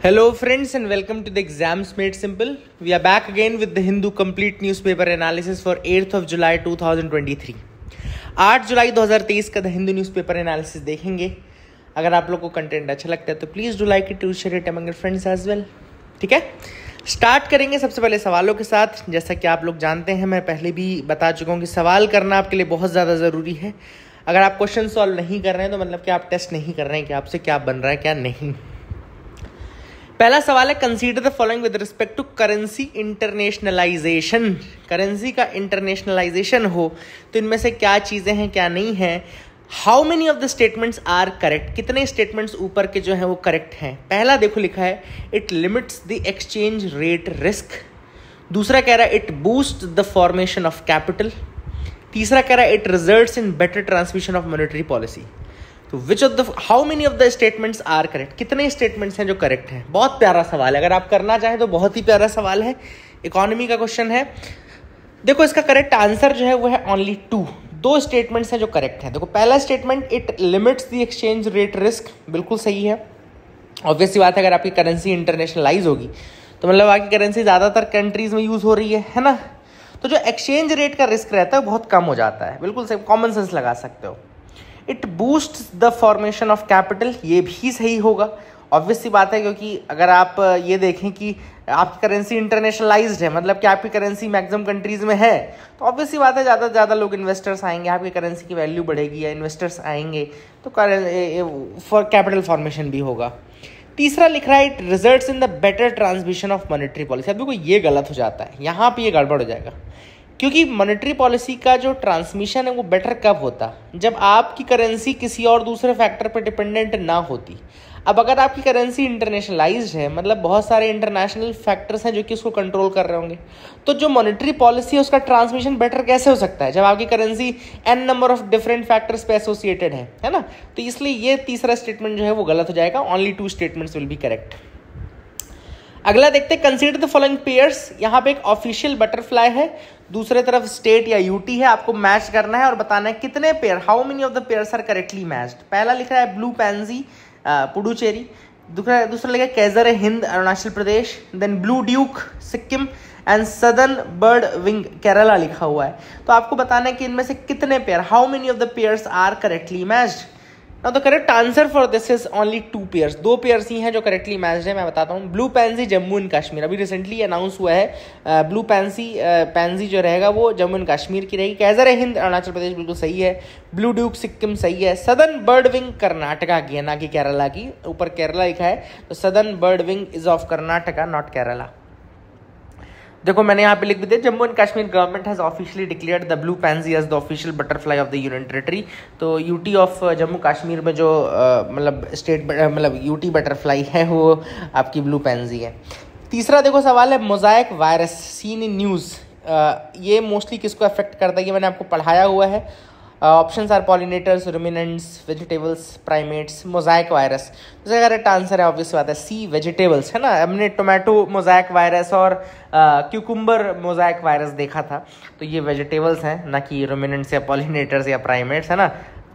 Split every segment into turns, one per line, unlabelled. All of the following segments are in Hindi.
Hello friends and welcome to the Exams Made Simple. We are back again with the Hindu complete newspaper analysis for 8th of July 2023. 8 जुलाई 2023 का द हिंदू न्यूज़पेपर एनालिसिस देखेंगे. अगर आप लोग को कंटेंट अच्छा लगता है तो please do like it, to share it among your friends as well. ठीक है, स्टार्ट करेंगे सबसे पहले सवालों के साथ. जैसा कि आप लोग जानते हैं, मैं पहले भी बता चुका हूँ कि सवाल करना आपके लिए बहुत ज़्यादा ज़रूरी है. अगर आप क्वेश्चन सॉल्व नहीं कर रहे हैं तो मतलब कि आप टेस्ट नहीं कर रहे हैं कि आपसे क्या बन रहा है क्या नहीं. पहला सवाल है, consider the following with respect to currency internationalization. Currency का इंटरनेशनलाइजेशन हो तो इनमें से क्या चीज़ें हैं क्या नहीं हैं. How many of the statements are correct. कितने स्टेटमेंट्स ऊपर के जो हैं वो करेक्ट हैं. पहला देखो लिखा है, it limits the exchange rate risk. दूसरा कह रहा है it boost the formation of capital. तीसरा कह रहा है it results in better transmission of monetary policy. तो which of the how many of the statements are correct. कितने स्टेटमेंट्स हैं जो करेक्ट हैं. बहुत प्यारा सवाल है, अगर आप करना चाहें तो बहुत ही प्यारा सवाल है. इकोनॉमी का क्वेश्चन है. देखो इसका करेक्ट आंसर जो है वो है ओनली 2. 2 स्टेटमेंट्स हैं जो करेक्ट हैं. देखो पहला statement, it limits the exchange rate risk, बिल्कुल सही है. ऑब्वियस सी बात है, अगर आपकी करेंसी इंटरनेशनलाइज होगी तो मतलब आपकी करेंसी ज़्यादातर कंट्रीज में यूज़ हो रही है ना, तो जो एक्सचेंज रेट का रिस्क रहता है बहुत कम हो जाता है. बिल्कुल सही, कॉमन सेंस लगा सकते हो. It boost the formation of capital, ये भी सही होगा. ऑब्वियस सी बात है, क्योंकि अगर आप ये देखें कि आपकी करेंसी इंटरनेशनलाइज्ड है, मतलब कि आपकी करेंसी मैक्सिमम कंट्रीज में है, तो ऑब्वियस सी बात है ज़्यादा से ज़्यादा लोग इन्वेस्टर्स आएंगे, आपकी करेंसी की वैल्यू बढ़ेगी या इन्वेस्टर्स आएंगे तो फॉर कैपिटल फॉर्मेशन भी होगा. तीसरा लिख रहा है, it results in the better transmission of monetary policy. अब देखो ये गलत हो जाता है, यहाँ पे ये गड़बड़ हो जाएगा, क्योंकि मॉनेटरी पॉलिसी का जो ट्रांसमिशन है वो बेटर कब होता, जब आपकी करेंसी किसी और दूसरे फैक्टर पर डिपेंडेंट ना होती. अब अगर आपकी करेंसी इंटरनेशनलाइज्ड है, मतलब बहुत सारे इंटरनेशनल फैक्टर्स हैं जो कि उसको कंट्रोल कर रहे होंगे, तो जो मॉनेटरी पॉलिसी है उसका ट्रांसमिशन बेटर कैसे हो सकता है जब आपकी currency n number of different factors पे एसोसिएटेड है ना. तो इसलिए ये तीसरा स्टेटमेंट जो है वो गलत हो जाएगा. Only 2 statements will be correct. अगला देखते हैं, कंसीडर द फॉलोइंग पेयर्स. यहाँ पे एक ऑफिशियल बटरफ्लाई है, दूसरे तरफ स्टेट या यूटी है. आपको मैच करना है और बताना है कितने pair, how many of the pairs are correctly matched. पहला लिख रहा है ब्लू पैंजी पुडुचेरी. दूसरा लिखा है kaiser Hind Arunachal Pradesh. Then blue duke Sikkim and southern birdwing Kerala लिखा हुआ है. तो आपको बताना है कि इनमें से कितने pair, how many of the pairs are correctly matched. Now the correct answer for this is only 2 pairs. 2 pairs ही हैं जो करेक्टली मैच्ड है. मैं बताता हूँ, blue pansy Jammu and Kashmir, अभी रिसेंटली अनाउंस हुआ है. ब्लू पैंसी जो रहेगा वो जम्मू एंड कश्मीर की रहेगी. कैजर हिंद अरुणाचल प्रदेश बिल्कुल सही है. ब्लू ड्यूक सिक्किम सही है. सदर्न बर्ड विंग कर्नाटका की है, ना कि केरला की. ऊपर केरला लिखा है तो southern birdwing is of Karnataka, not Kerala. देखो मैंने यहाँ पे लिख भी दिया, Jammu and Kashmir government has officially declared the blue pansy as the official butterfly of the union territory. तो यूटी ऑफ जम्मू कश्मीर में जो मतलब स्टेट मतलब यूटी बटरफ्लाई है वो आपकी ब्लू पैंसी है. तीसरा देखो सवाल है, mosaic virus seen in news. ये मोस्टली किसको अफेक्ट करता है, ये मैंने आपको पढ़ाया हुआ है. Options are pollinators, ruminants, vegetables, primates. Mosaic virus इसका करेक्ट आंसर है ऑब्वियस बात है सी, वेजिटेबल्स है ना. हमने टोमेटो मोज़ाइक वायरस और क्यूकुम्बर मोज़ाइक वायरस देखा था, तो ये वेजिटेबल्स हैं, ना कि रुमिनेंट्स या पॉलिनेटर्स या प्राइमेट्स है ना.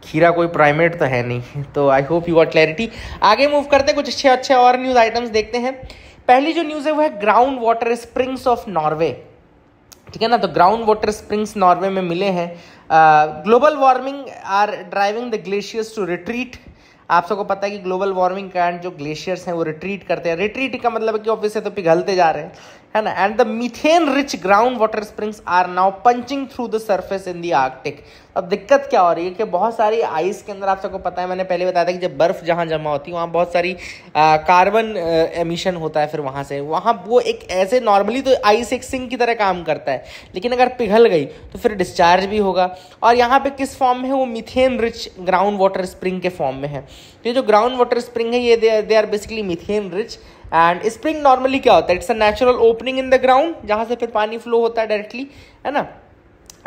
खीरा कोई प्राइमेट तो है नहीं. तो I hope you got clarity. आगे मूव करते हैं, कुछ अच्छे और न्यूज़ आइटम्स देखते हैं. पहली जो न्यूज़ है वो है ground water springs of Norway. ठीक है ना, तो ग्राउंड वाटर स्प्रिंग्स नॉर्वे में मिले हैं. Global warming are driving the glaciers to retreat. आप सबको पता है कि ग्लोबल वार्मिंग के कारण जो ग्लेशियर्स हैं वो रिट्रीट करते हैं. रिट्रीट का मतलब है कि ऑब्वियसली तो पिघलते जा रहे हैं है ना. And the methane rich ground water springs are now punching through the surface in the Arctic. अब दिक्कत क्या हो रही है कि बहुत सारी आइस के अंदर, आप सबको पता है, मैंने पहले बताया था कि जब बर्फ़ जहाँ जमा होती है वहाँ बहुत सारी कार्बन एमिशन होता है. फिर वहाँ से वहाँ वो एक ऐसे नॉर्मली तो आइस एक सिंक की तरह काम करता है, लेकिन अगर पिघल गई तो फिर डिस्चार्ज भी होगा. और यहाँ पे किस फॉर्म में है, वो methane rich ground water spring के फॉर्म में है. ये जो ग्राउंड वाटर स्प्रिंग है ये they are basically methane rich. And spring normally क्या होता है, it's a natural opening in the ground, जहाँ से फिर पानी फ्लो होता है डायरेक्टली है ना.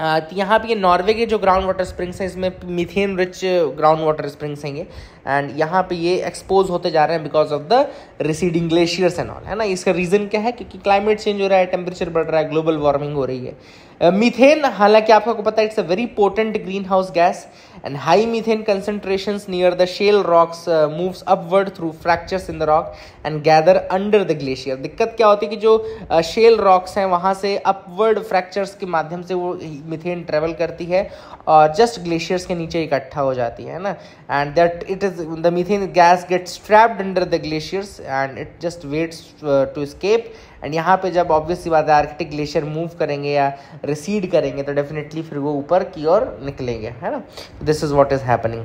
तो यहाँ पे ये नॉर्वे के जो ग्राउंड वाटर स्प्रिंग्स हैं इसमें methane rich ground water springs हैं ये. एंड यहाँ पे ये एक्सपोज होते जा रहे हैं because of the receding glaciers and all है ना. इसका रीज़न क्या है, क्योंकि क्लाइमेट चेंज हो रहा है, टेम्परेचर बढ़ रहा है, ग्लोबल वार्मिंग हो रही है. मीथेन, हालांकि आपको पता है it's a very potent green house gas and high methane concentrations near the shale rocks moves upward through fractures in the rock and gather under the glacier। दिक्कत क्या होती है कि जो शेल रॉक्स हैं वहाँ से अपवर्ड फ्रैक्चर्स के माध्यम से वो मीथेन ट्रेवल करती है और जस्ट ग्लेशियर्स के नीचे इकट्ठा हो जाती है ना, and that it is the methane gas gets trapped under the glaciers and it just waits to escape. And यहाँ पे जब ऑब्वियस सी बात है आर्कटिक ग्लेशियर मूव करेंगे या रिसीड करेंगे तो डेफिनेटली फिर वो ऊपर की ओर निकलेंगे, है ना। This is what is happening.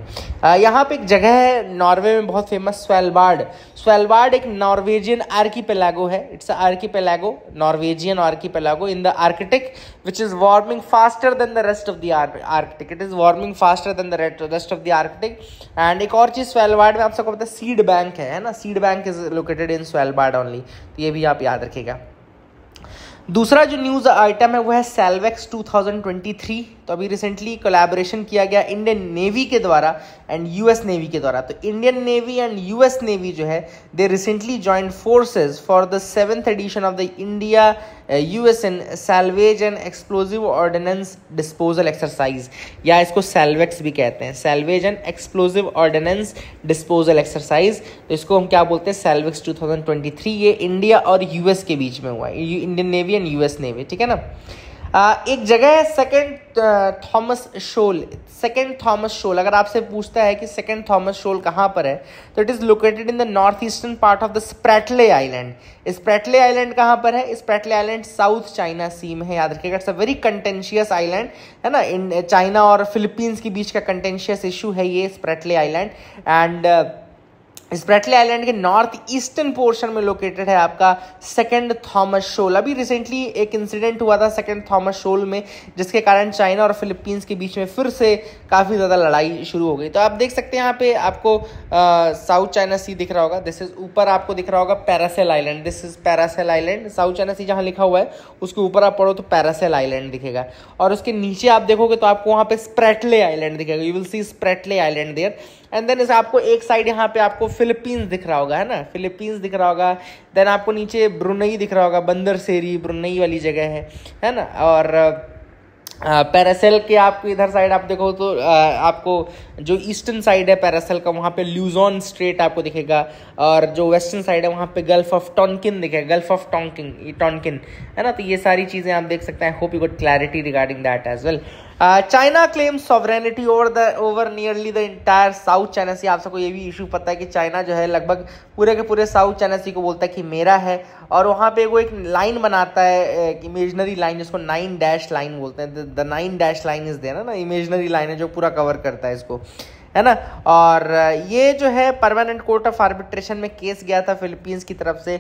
यहाँ पे एक जगह है नॉर्वे में बहुत फेमस, स्वेलबार्ड। स्वेलबार्ड एक नॉर्वेजियन आर्कीपेलागो है, it's archipelago, Norwegian archipelago in the Arctic which is warming faster than the rest of the Arctic. It is warming faster than the rest of the Arctic. And एक और चीज स्वेलबार्ड में आप सबको पता है सीड बैंक है ना, seed bank is located in Svalbard only, तो ये भी आप याद रखिएगा। दूसरा जो न्यूज़ आइटम है वो है सैल्वेक्स 2023। तो अभी रिसेंटली कोलैबोरेशन किया गया इंडियन नेवी के द्वारा एंड यूएस नेवी के द्वारा। तो Indian navy and US navy जो है they recently joint forces for the 7th edition of the India USN salvage and explosive ordnance disposal exercise, या इसको सैल्वेक्स भी कहते हैं, salvage and explosive ordnance disposal exercise. तो इसको हम क्या बोलते हैं, सैल्वेक्स 2023। ये इंडिया और यूएस के बीच में हुआ है, Indian navy and US navy, ठीक है ना। एक जगह है सेकेंड थॉमस शोल। सेकेंड थॉमस शोल, अगर आपसे पूछता है कि सेकेंड थॉमस शोल कहाँ पर है तो it is located in the north eastern part of the Spratly island. Spratly island कहाँ पर है, स्प्रैटले आइलैंड साउथ चाइना सी में है, याद रखिएगा। It's a very contentious island, है ना, इन चाइना और फिलीपींस के बीच का कंटेंशियस इशू है ये Spratly island. And Spratly island के नॉर्थ ईस्टर्न पोर्शन में लोकेटेड है आपका सेकेंड थॉमस शोल। अभी रिसेंटली एक इंसिडेंट हुआ था सेकेंड थॉमस शोल में, जिसके कारण चाइना और फिलीपींस के बीच में फिर से काफ़ी ज़्यादा लड़ाई शुरू हो गई। तो आप देख सकते हैं यहाँ पे आपको साउथ चाइना सी दिख रहा होगा, दिस इज ऊपर आपको दिख रहा होगा Paracel island, this is Paracel island. South China Sea जहाँ लिखा हुआ है उसके ऊपर आप पढ़ो तो पैरासेल आइलैंड दिखेगा, और उसके नीचे आप देखोगे तो आपको वहाँ पे स्प्रैटले आइलैंड दिखेगा, you will see Spratly island there. And then आपको एक साइड यहाँ पे आपको फिलीपींस दिख रहा होगा, है ना, फिलीपींस दिख रहा होगा। देन आपको नीचे ब्रुनई दिख रहा होगा, बंदर सेरी ब्रुनई वाली जगह है ना। और पैरासेल के आपको इधर साइड आप देखो तो आपको जो ईस्टर्न साइड है पैरासेल का वहाँ पे ल्यूजॉन स्ट्रेट आपको दिखेगा, और जो वेस्टर्न साइड है वहाँ पे गल्फ ऑफ टॉनकिन दिखेगा, गल्फ ऑफ टॉनकिन, है ना। तो ये सारी चीज़ें आप देख सकते हैं। Hope you got clarity regarding that as well. China claims sovereignty over nearly the entire South China Sea. आप सबको ये भी इशू पता है कि चाइना जो है लगभग पूरे के पूरे साउथ चाइना सी को बोलता है कि मेरा है, और वहाँ पे वो एक लाइन बनाता है, इमेजनरी लाइन, जिसको 9 डैश लाइन बोलते हैं। The 9 dash line is there ना, इमेजनरी लाइन है जो पूरा कवर करता है इसको, है ना। और ये जो है परमानेंट कोर्ट ऑफ आर्बिट्रेशन में केस गया था फिलीपींस की तरफ से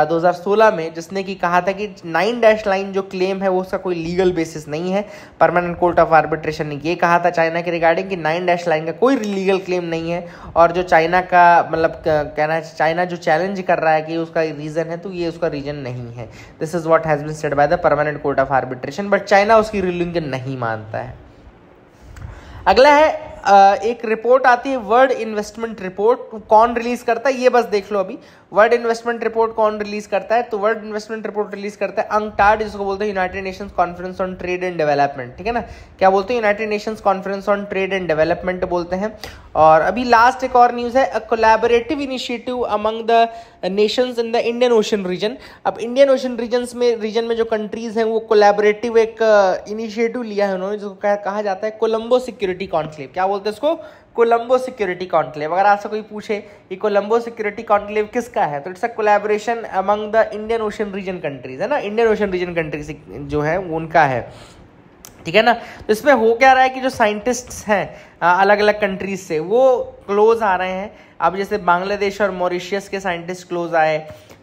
2016 में, जिसने कि कहा था कि 9 डैश लाइन जो क्लेम है वो उसका कोई लीगल बेसिस नहीं है। परमानेंट कोर्ट ऑफ आर्बिट्रेशन ने ये कहा था चाइना के रिगार्डिंग कि 9 डैश लाइन का कोई लीगल क्लेम नहीं है, और जो चाइना का मतलब कहना है, चाइना जो चैलेंज कर रहा है कि उसका रीज़न है, तो ये उसका रीजन नहीं है। This is what has been said by the permanent court of arbitration, but China उसकी रूलिंग नहीं मानता है। अगला है एक रिपोर्ट आती है वर्ल्ड इन्वेस्टमेंट रिपोर्ट। कौन रिलीज करता है ये बस देख लो अभी। वर्ल्ड इन्वेस्टमेंट रिपोर्ट कौन रिलीज करता है, तो वर्ल्ड इन्वेस्टमेंट रिपोर्ट रिलीज करता है अंकटाड, जिसको बोलते हैं United Nations conference on trade and development, ठीक है ना। क्या बोलते हैं, United Nations conference on trade and development बोलते हैं। और अभी लास्ट एक और न्यूज़ है, a collaborative initiative among the nations in the Indian Ocean region. अब इंडियन ओशन रीजन में जो कंट्रीज हैं वो कोलैबोरेटिव एक इनिशिएटिव लिया है उन्होंने, जिसको कहा जाता है कोलंबो सिक्योरिटी कॉन्क्लेव। क्या बोलते हैं इसको, कोलंबो सिक्योरिटी कॉन्क्लेव। अगर आपसे कोई पूछे कि कोलंबो सिक्योरिटी कॉन्क्लेव किसका है, तो it's a collaboration among the Indian Ocean region countries, है ना। इंडियन ओशन रीजन कंट्रीज जो है वो उनका है, ठीक है ना। तो इसमें हो क्या रहा है कि जो साइंटिस्ट्स हैं अलग अलग कंट्रीज से वो क्लोज आ रहे हैं। अब जैसे बांग्लादेश और मॉरिशियस के साइंटिस्ट क्लोज आए,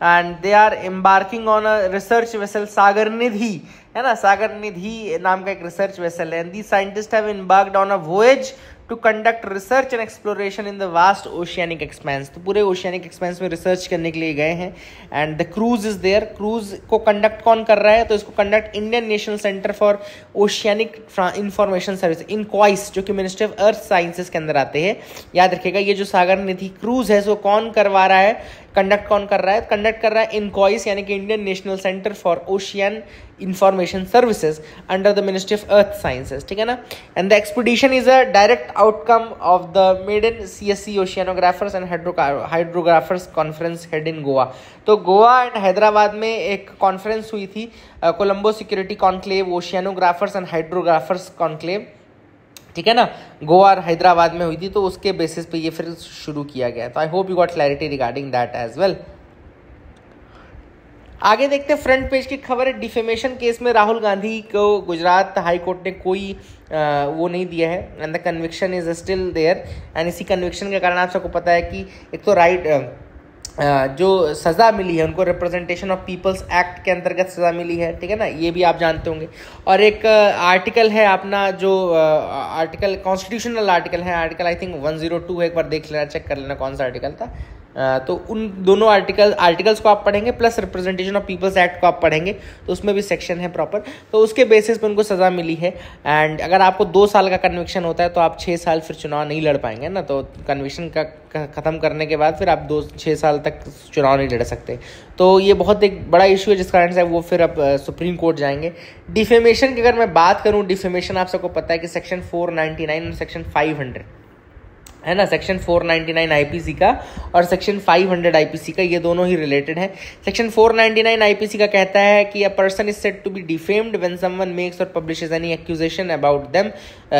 and they are embarking on a research vessel Sagar Nidhi, है ना। सागर निधि नाम का एक रिसर्च वेसल है, and the scientist have embarked on a voyage to conduct research and exploration in the vast oceanic expanse. तो पूरे ओशियानिक एक्सपेंस में रिसर्च करने के लिए गए हैं, and the cruise is there. Cruise को कंडक्ट कौन कर रहा है, तो इसको conduct Indian National Centre for Oceanic Information Service, INCOIS, जो कि मिनिस्ट्री ऑफ अर्थ साइंसेस के अंदर आते हैं। याद रखिएगा ये जो सागर निधि क्रूज है इसको कौन करवा रहा है, कंडक्ट कौन कर रहा है? कंडक्ट कर रहा है इनकॉइस यानी कि Indian National Centre for Ocean Information Services under the Ministry of Earth Sciences, ठीक है ना। And the expedition is a direct outcome of the maiden CSC oceanographers and hydrographers conference held in Goa. तो गोवा एंड हैदराबाद में एक कॉन्फ्रेंस हुई थी, Colombo security conclave, oceanographers and hydrographers conclave, ठीक है ना, गोवा और हैदराबाद में हुई थी। तो उसके बेसिस पे ये फिर शुरू किया गया। तो I hope you got clarity regarding that as well. आगे देखते हैं फ्रंट पेज की खबर है, डिफेमेशन केस में राहुल गांधी को गुजरात हाई कोर्ट ने कोई वो नहीं दिया है and the conviction is still there. And इसी कन्विक्शन के कारण आप सबको पता है कि एक तो जो सज़ा मिली है उनको रिप्रेजेंटेशन ऑफ पीपल्स एक्ट के अंतर्गत सज़ा मिली है, ठीक है ना, ये भी आप जानते होंगे। और एक आर्टिकल है अपना जो आर्टिकल कॉन्स्टिट्यूशनल आर्टिकल है, आर्टिकल आई थिंक 102 है, एक बार देख लेना, चेक कर लेना कौन सा आर्टिकल था। तो उन दोनों आर्टिकल्स को आप पढ़ेंगे plus representation of people's act को आप पढ़ेंगे तो उसमें भी सेक्शन है प्रॉपर। तो उसके बेसिस पे उनको सज़ा मिली है। एंड अगर आपको 2 साल का कन्विक्शन होता है तो आप 6 साल फिर चुनाव नहीं लड़ पाएंगे ना। तो कन्विक्शन का ख़त्म करने के बाद फिर आप 6 साल तक चुनाव नहीं लड़ सकते। तो ये बहुत एक बड़ा इशू है जिस कारण से वो फिर अब सुप्रीम कोर्ट जाएंगे। डिफेमेशन की अगर मैं बात करूँ, डिफेमेशन आप सबको पता है कि सेक्शन 499 और सेक्शन 500 है ना, सेक्शन 499 आईपीसी का और सेक्शन 500 आईपीसी का, ये दोनों ही रिलेटेड है। सेक्शन 499 आईपीसी का कहता है कि a person is said to be defamed when someone makes or publishes any accusation about them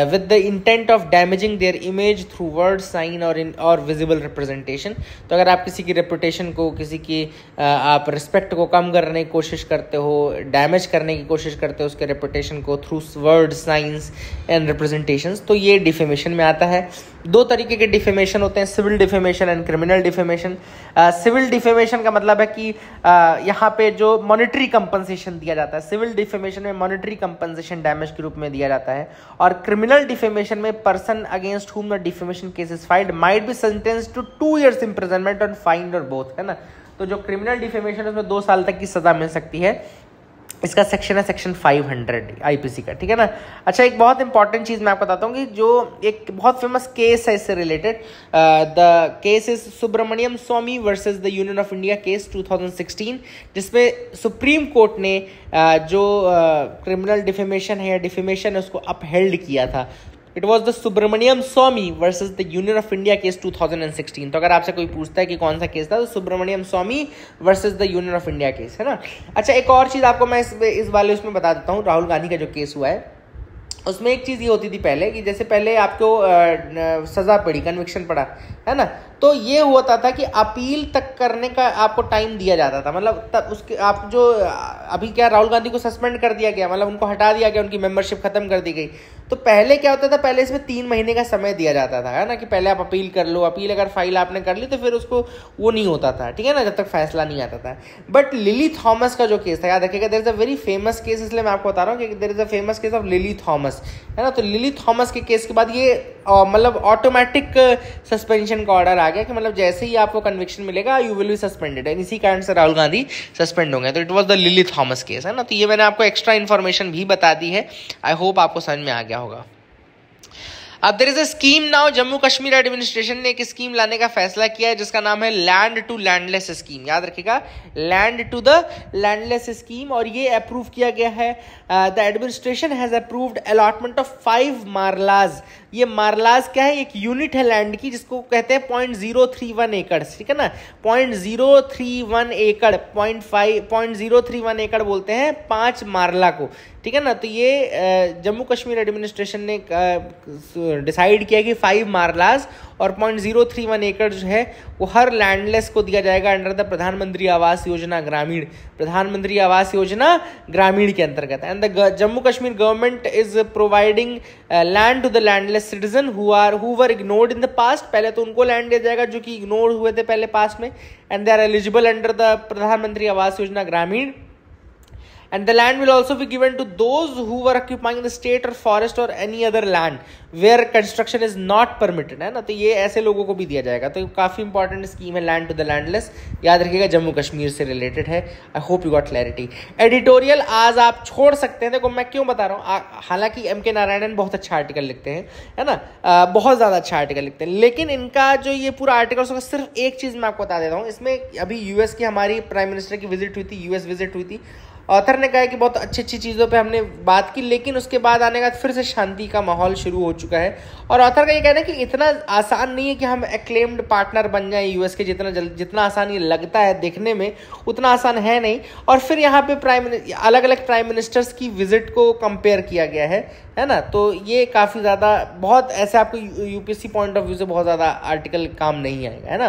with the intent of damaging their image through word, sign or visible representation. तो अगर आप किसी की रेपुटेशन को, किसी की आप रिस्पेक्ट को कम करने की कोशिश करते हो, डैमेज करने की कोशिश करते हो उसके रेपुटेशन को through word, science and representations, तो ये डिफेमेशन में आता है। 2 तरीके के डिफेमेशन होते हैं, civil defamation and criminal defamation. Civil defamation का मतलब है कि यहाँ पे जो मॉनेटरी कंपनसेशन दिया जाता है, सिविल डिफेमेशन में मॉनेटरी कंपनसेशन डैमेज के रूप में दिया जाता है। और क्रिमिनल डिफेमेशन में person against whom the defamation case is filed might be sentenced to 2 years imprisonment और फाइन और बोथ, है ना। तो जो क्रिमिनल डिफेमेशन है उसमें 2 साल तक की सजा मिल सकती है। इसका सेक्शन है सेक्शन 500 आईपीसी का, ठीक है ना। अच्छा, एक बहुत इंपॉर्टेंट चीज़ मैं आपको बताता हूँ कि जो एक बहुत फेमस केस है इससे related, the case is Subramanian Swamy versus the union of India case 2016, जिसमें सुप्रीम कोर्ट ने जो क्रिमिनल डिफेमेशन है या डिफेमेशन है उसको अपहेल्ड किया था। It was the Subramanian Swamy versus the union of India case 2016। तो अगर आपसे कोई पूछता है कि कौन सा केस था, तो Subramanian Swamy versus the union of India case, है ना। अच्छा, एक और चीज़ आपको मैं इस वाले उसमें बता देता हूँ, राहुल गांधी का जो केस हुआ है उसमें एक चीज़ ये होती थी पहले कि जैसे पहले आपको सज़ा पड़ी, कन्विक्शन पड़ा, है ना, तो ये होता था कि अपील तक करने का आपको टाइम दिया जाता था। मतलब तब उसके आप जो अभी क्या राहुल गांधी को सस्पेंड कर दिया गया, मतलब उनको हटा दिया गया, उनकी मेंबरशिप खत्म कर दी गई। तो पहले क्या होता था, पहले इसमें 3 महीने का समय दिया जाता था, है ना, कि पहले आप अपील कर लो, अपील अगर फाइल आपने कर ली तो फिर उसको वो नहीं होता था, ठीक है ना, जब तक फैसला नहीं आता था। बट लिली थॉमस का जो केस था, याद रखिएगा, there is a very famous case, इसलिए मैं आपको बता रहा हूँ कि there is a famous case of Lily Thomas, है ना। तो लिली थॉमस के केस के बाद ये मतलब ऑटोमेटिक सस्पेंशन का ऑर्डर आ गया कि मतलब जैसे ही आपको कन्विक्शन मिलेगा you will be suspended, and इसी कारण से राहुल गांधी सस्पेंड होंगे। तो it was the lily Thomas case, है ना। तो ये मैंने आपको एक्स्ट्रा इन्फॉर्मेशन भी बता दी है, आई होप आपको समझ में आ गया होगा। अब there is a scheme now, Jammu Kashmir administration ने एक स्कीम लाने का फैसला किया है जिसका नाम है लैंड टू लैंडलेस स्कीम। याद रखिएगा, land to the landless scheme, और ये अप्रूव किया गया है। The administration has approved allotment of 5 marlas. ये मारलाज क्या है, एक यूनिट है लैंड की जिसको कहते हैं 0.031 एकड़, ठीक है ना, 0.031 एकड़, 0.031 एकड़ बोलते हैं 5 मारला को, ठीक है ना। तो ये जम्मू कश्मीर एडमिनिस्ट्रेशन ने डिसाइड किया कि 5 मारलाज और 0.031 एकड़ जो है वो हर लैंडलेस को दिया जाएगा अंडर द प्रधानमंत्री आवास योजना ग्रामीण, प्रधानमंत्री आवास योजना ग्रामीण के अंतर्गत। And the Jammu Kashmir government is providing land to the landless citizen who were ignored in the past. पहले तो उनको लैंड दिया जाएगा जो कि इग्नोर हुए थे पहले पास्ट में, and they are eligible under the Pradhan Mantri Awas Yojana Gramin. And the land will also be given to those who were occupying the state or forest or any other land where construction is not permitted, है ना। तो ये ऐसे लोगों को भी दिया जाएगा। तो काफी इंपॉर्टेंट स्कीम है लैंड टू द लैंडलेस, याद रखिएगा जम्मू कश्मीर से रिलेटेड है। आई hope you got clarity. Editorial आज आप छोड़ सकते हैं, देखो मैं क्यों बता रहा हूँ, हालांकि एम.के. नारायणन बहुत अच्छा आर्टिकल लिखते हैं, है ना, बहुत ज़्यादा अच्छा आर्टिकल लिखते हैं, लेकिन इनका जो ये पूरा आर्टिकल होगा, सिर्फ एक चीज़ मैं आपको बता देता हूँ। इसमें अभी यूएस की हमारी प्राइम मिनिस्टर की विजिट हुई थी, यूएस विजिट हुई थी। ऑथर ने कहा है कि बहुत अच्छी अच्छी चीज़ों पे हमने बात की, लेकिन उसके बाद आने का फिर से शांति का माहौल शुरू हो चुका है। और ऑथर का ये कहना है कि इतना आसान नहीं है कि हम एक्लेम्ड पार्टनर बन जाए यूएस के, जितना आसान ये लगता है देखने में उतना आसान है नहीं। और फिर यहाँ पे अलग अलग प्राइम मिनिस्टर्स की विजिट को कंपेयर किया गया है ना। तो ये काफ़ी ज़्यादा बहुत ऐसे आपको यूपीएससी पॉइंट ऑफ व्यू से बहुत ज़्यादा आर्टिकल काम नहीं आएगा, है ना।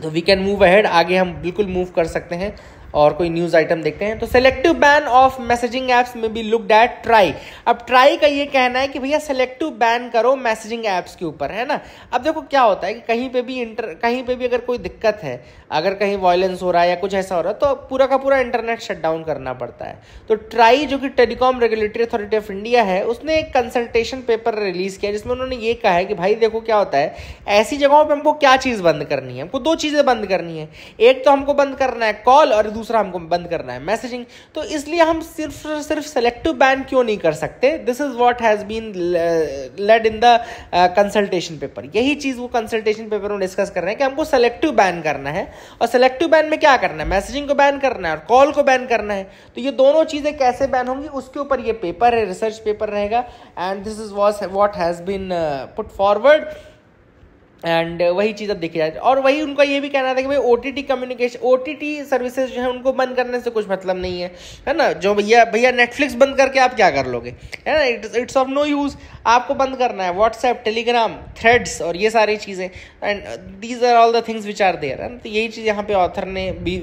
तो वी कैन मूव अहेड, आगे हम बिल्कुल मूव कर सकते हैं और कोई न्यूज आइटम देखते हैं। तो selective ban of messaging apps में बी लुक्ड एट ट्राई। अब ट्राई का ये कहना है कि भैया सेलेक्टिव बैन करो मैसेजिंग एप्स के ऊपर, है ना। अब देखो क्या होता है कि कहीं पे भी अगर कोई दिक्कत है, अगर कहीं वायलेंस हो रहा है या कुछ ऐसा हो रहा है, तो पूरा का पूरा इंटरनेट शट डाउन करना पड़ता है। तो ट्राई जो कि telecom regulatory authority of India है, उसने एक कंसल्टेशन पेपर रिलीज किया जिसमें उन्होंने ये कहा है कि भाई देखो क्या होता है, ऐसी जगहों पर हमको क्या चीज़ बंद करनी है, हमको दो चीज़ें बंद करनी है। एक तो हमको बंद करना है कॉल और दूसरा हमको बंद करना है मैसेजिंग। तो इसलिए हम सिर्फ सेलेक्टिव बैन क्यों नहीं कर सकते। This is what has been laid in the consultation paper. यही चीज वो कंसल्टेशन पेपर में डिस्कस कर रहे हैं कि हमको सेलेक्टिव बैन करना है। और सेलेक्टिव बैन में क्या करना है, मैसेजिंग को बैन करना है और कॉल को बैन करना है। तो ये दोनों चीजें कैसे बैन होंगी उसके ऊपर ये पेपर है, रिसर्च पेपर रहेगा। And this is what has been put forward. And वही चीज़ अब देखी जाए। और वही उनका ये भी कहना था कि भाई ओटीटी कम्युनिकेशन, ओटीटी सर्विसेज जो है उनको बंद करने से कुछ मतलब नहीं है ना। जो भैया नेटफ्लिक्स बंद करके आप क्या कर लोगे, है ना। It's of no use. आपको बंद करना है व्हाट्सएप, टेलीग्राम, थ्रेड्स और ये सारी चीज़ें। And these are all the things which are there, है ना। तो यही चीज़ यहाँ पे ऑथर ने भी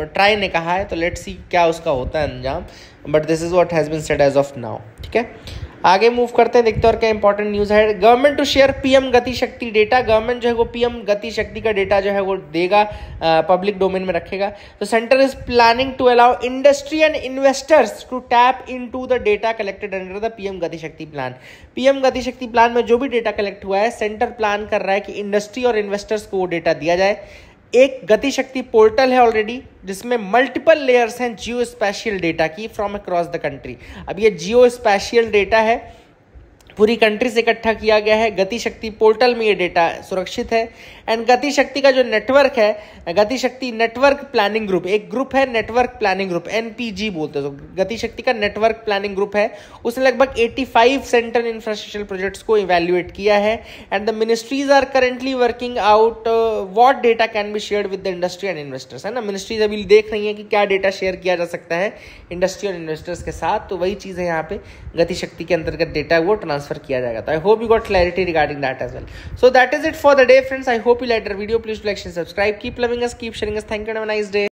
ट्राई ने कहा है। तो लेट्स सी क्या उसका होता है अंजाम, but this is what has been said as of now. ठीक है, आगे मूव करते हैं, देखते हैं और क्या इंपॉर्टेंट न्यूज़ है। Government to share PM Gati शक्ति डेटा। गवर्नमेंट जो है वो पीएम गति शक्ति का डेटा जो है वो देगा, पब्लिक डोमेन में रखेगा। तो centre is planning to allow industry and investors to tap into the data collected under the PM Gati Shakti plan. PM Gati Shakti plan में जो भी डेटा कलेक्ट हुआ है, सेंटर प्लान कर रहा है कि इंडस्ट्री और इन्वेस्टर्स को वो डेटा दिया जाए। एक गति शक्ति पोर्टल है ऑलरेडी जिसमें मल्टीपल लेयर्स हैं जियो स्पैशियल डेटा की फ्रॉम अक्रॉस द कंट्री। अब ये जियो स्पैशियल डेटा है, पूरी कंट्री से इकट्ठा किया गया है। गति शक्ति पोर्टल में ये डेटा सुरक्षित है। एंड गति शक्ति का जो नेटवर्क है, गति शक्ति नेटवर्क प्लानिंग ग्रुप, एक ग्रुप है नेटवर्क प्लानिंग ग्रुप, एनपीजी बोलते हैं। तो गति शक्ति का नेटवर्क प्लानिंग ग्रुप है, उसने लगभग 85 सेंट्रल इंफ्रास्ट्रक्चर प्रोजेक्ट्स को इवेल्युएट किया है। And the ministries are currently working out what data can be shared with the industry and investors, है ना। मिनिस्ट्रीज अभी देख रही है कि क्या डेटा शेयर किया जा सकता है इंडस्ट्री और इन्वेस्टर्स के साथ। तो वही चीज़ है यहाँ पे, गति शक्ति के अंतर्गत डेटा वो ट्रांसफर किया जाएगा। तो I hope you got clarity regarding that as well. So that is it for the day friends. I hope you liked our video. Please do like and subscribe. Keep loving us, keep sharing us. Thank you and have a nice day.